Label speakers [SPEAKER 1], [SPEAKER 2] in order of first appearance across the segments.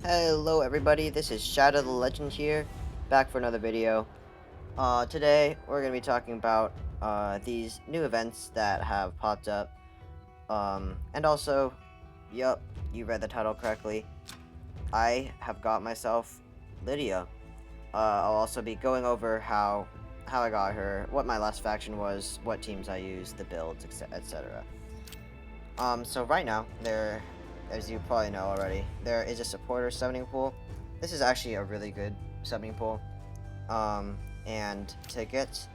[SPEAKER 1] Hello everybody, this is Shadow the Legend here, back for another video. Today we're going to be talking about these new events that have popped up. And also, yup, you read the title correctly. I have got myself Lydia. I'll also be going over how I got her, what my last faction was, what teams I used, the builds, etc. So right now, as you probably know already, there is a supporter summoning pool. This is actually a really good summoning pool. And to get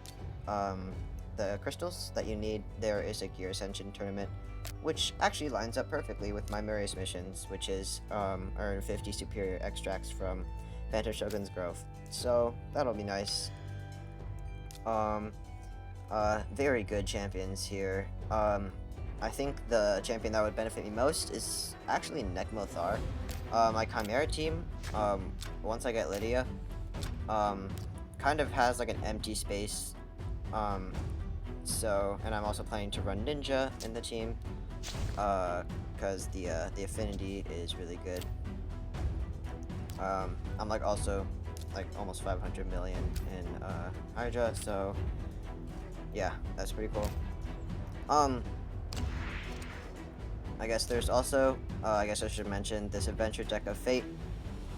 [SPEAKER 1] the crystals that you need, there is a Gear Ascension tournament, which actually lines up perfectly with my Marius missions, which is earn 50 superior extracts from Phantom Shogun's Grove. So that'll be nice. Very good champions here. I think the champion that would benefit me most is actually Nekmothar. My Chimera team, once I get Lydia, kind of has like an empty space. And I'm also planning to run Ninja in the team, because the affinity is really good. I'm like also like almost 500 million in Hydra, so yeah, that's pretty cool. I guess there's also, I guess I should mention this Adventure Deck of Fate.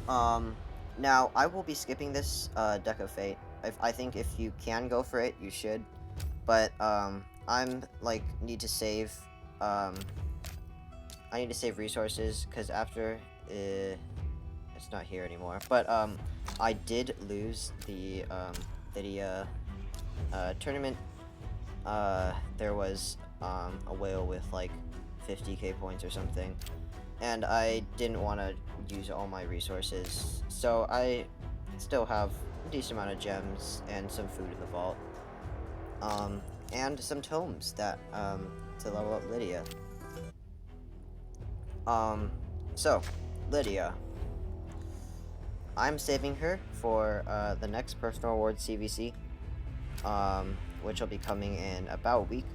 [SPEAKER 1] Now, I will be skipping this Deck of Fate. I think if you can go for it, you should. But, I'm, like, need to save, I need to save resources, because after, it's not here anymore. But, I did lose the, Lydia, tournament. There was, a whale with, like, 50k points or something, and I didn't want to use all my resources, so I still have a decent amount of gems and some food in the vault, and some tomes that to level up Lydia. So Lydia, I'm saving her for the next personal award CVC, which will be coming in about a week.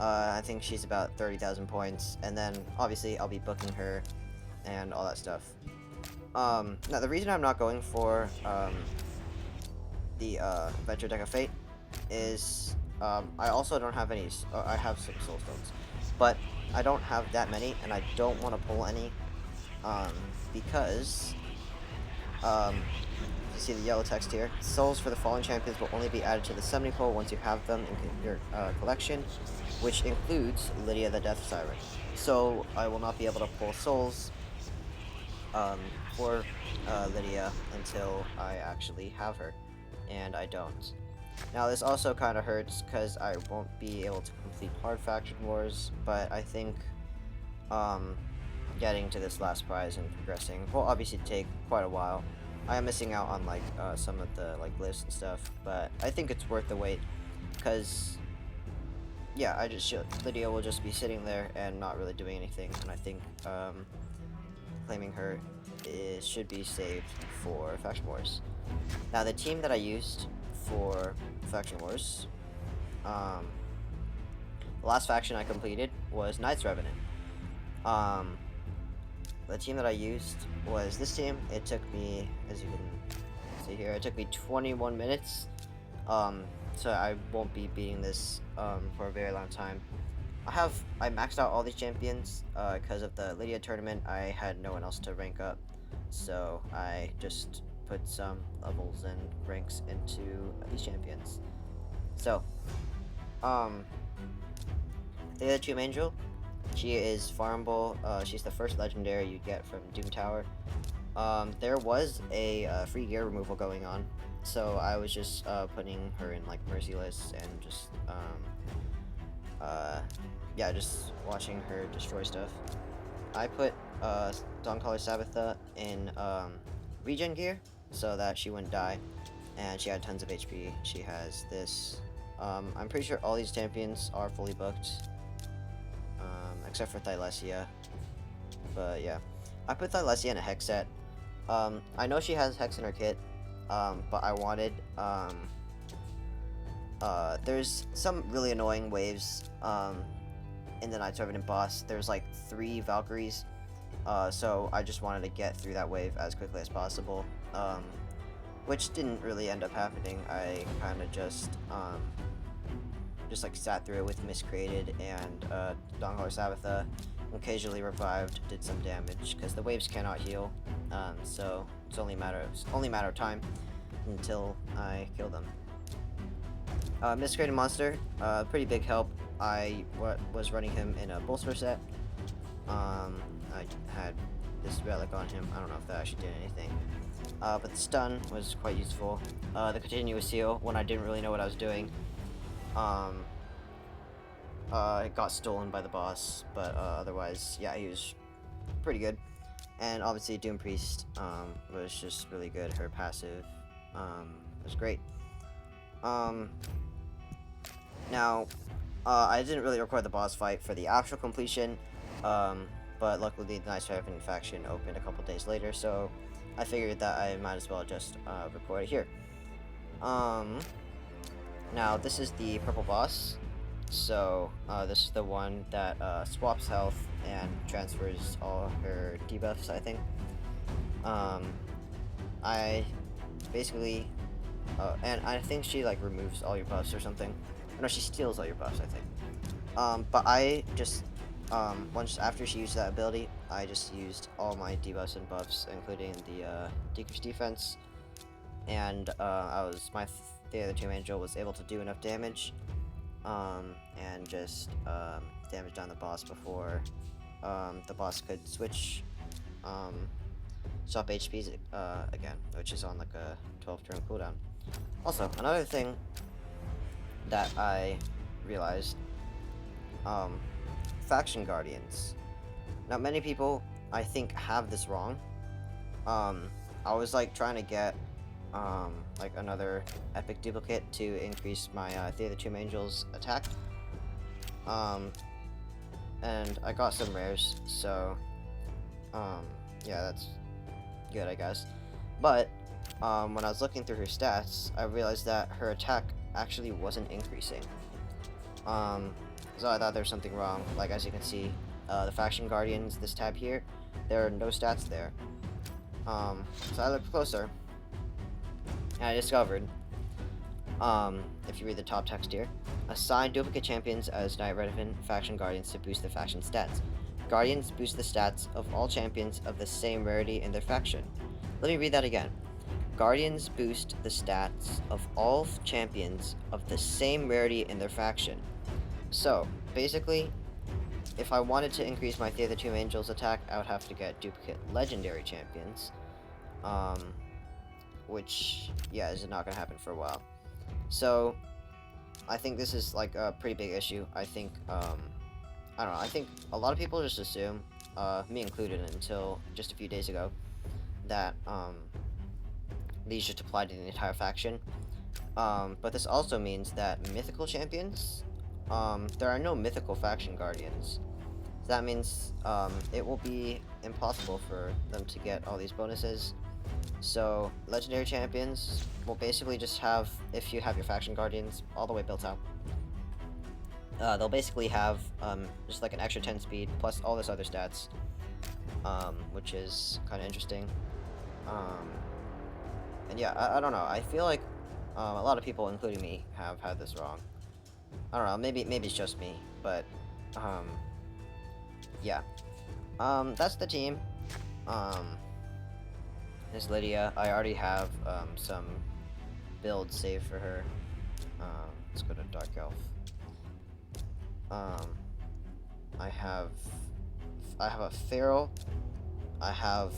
[SPEAKER 1] I think she's about 30,000 points, and then obviously I'll be booking her and all that stuff. Now the reason I'm not going for the Adventure Deck of Fate is I also don't have any. I have some Soul Stones, but I don't have that many, and I don't want to pull any because you see the yellow text here. Souls for the fallen champions will only be added to the summoning pool once you have them in your collection, which includes Lydia the Death Siren. So I will not be able to pull souls for Lydia until I actually have her, and I don't. Now this also kind of hurts because I won't be able to complete Hard Faction Wars, but I think getting to this last prize and progressing will obviously take quite a while. I am missing out on like some of the like lists and stuff, but I think it's worth the wait because yeah, Lydia will just be sitting there and not really doing anything, and I think claiming her should be saved for Faction Wars. Now the team that I used for Faction Wars, the last faction I completed was Knights Revenant. The team that I used was this team. It took me, as you can see here, it took me 21 minutes. So I won't be beating this for a very long time. I maxed out all these champions because of the Lydia tournament. I had no one else to rank up, so I just put some levels and ranks into these champions. So, the Tomb Angel, she is farmable. She's the first legendary you get from Doom Tower. There was a free gear removal going on, so I was just putting her in like Merciless and just yeah, just watching her destroy stuff. I put Dawncaller Sabbatha in regen gear so that she wouldn't die, and she had tons of HP. She has this. I'm pretty sure all these champions are fully booked, except for Thylesia. But yeah, I put Thylesia in a Hex set. I know she has Hex in her kit, but I wanted, there's some really annoying waves, in the Knights Revenant boss. There's like 3 Valkyries, So I just wanted to get through that wave as quickly as possible, which didn't really end up happening. I kind of just like sat through it with Miscreated and Dawncaller Sabbatha, occasionally revived, did some damage because the waves cannot heal, so it's only a matter of time until I kill them. Miscreated monster, pretty big help. I was running him in a bolster set. I had this relic on him. I don't know if that actually did anything. But the stun was quite useful. The continuous heal when I didn't really know what I was doing. It got stolen by the boss, but otherwise, yeah, he was pretty good. And obviously, Doom Priest was just really good. Her passive was great. Now, I didn't really record the boss fight for the actual completion, but luckily the Knights of Heaven faction opened a couple days later, so I figured that I might as well just record it here. Now, this is the purple boss. So, this is the one that swaps health and transfers all her debuffs, I think. I basically, and I think she like removes all your buffs or something. No, she steals all your buffs, I think. But I just, once after she used that ability, I just used all my debuffs and buffs, including the decreased defense, and my the other Tomb Angel was able to do enough damage, and just damage down the boss before the boss could switch stop HPs again, which is on like a 12-turn cooldown. Also, another thing that I realized, faction guardians. Now, many people, I think, have this wrong. I was like trying to get like another epic duplicate to increase my Theater of the Tomb Angels attack. And I got some rares, so yeah, that's good, I guess. But when I was looking through her stats, I realized that her attack actually wasn't increasing. So I thought there was something wrong. Like, as you can see, the faction guardians, this tab here, there are no stats there. So I looked closer, and I discovered, if you read the top text here, assign duplicate champions as Knight Redevant faction guardians to boost the faction stats. Guardians boost the stats of all champions of the same rarity in their faction. Let me read that again. Guardians boost the stats of all champions of the same rarity in their faction. So, basically, if I wanted to increase my Theater of the Tomb Angels attack, I would have to get duplicate legendary champions. Which, yeah, is not going to happen for a while. So, I think this is, like, a pretty big issue. I think, I don't know, I think a lot of people just assume, me included until just a few days ago, that, these just apply to the entire faction. But this also means that mythical champions, there are no mythical faction guardians. So that means, it will be impossible for them to get all these bonuses. So, legendary champions will basically just have, if you have your faction guardians all the way built out, they'll basically have, just like an extra 10 speed, plus all this other stats, which is kind of interesting. And yeah, I don't know, I feel like, a lot of people, including me, have had this wrong. I don't know, maybe it's just me, but, yeah. That's the team. Is Lydia. I already have, some builds saved for her. Let's go to Dark Elf. I have a Feral. I have,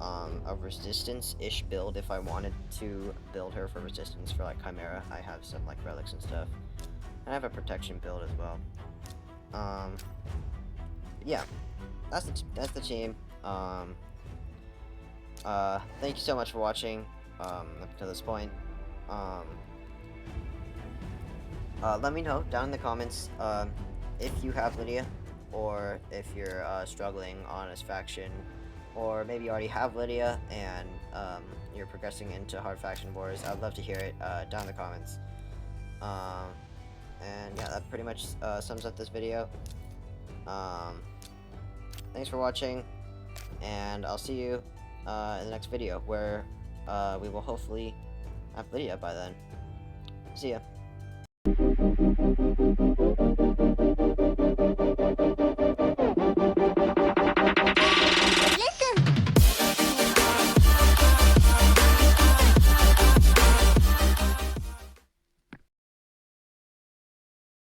[SPEAKER 1] a resistance-ish build if I wanted to build her for resistance for, like, Chimera. I have some, like, relics and stuff. And I have a protection build as well. Yeah. That's the team. Thank you so much for watching, up to this point. Let me know down in the comments, if you have Lydia, or if you're, struggling on this faction, or maybe you already have Lydia, and, you're progressing into hard faction wars. I'd love to hear it, down in the comments. And yeah, that pretty much, sums up this video. Thanks for watching. and I'll see you in the next video, where we will hopefully have Lydia by then. See ya.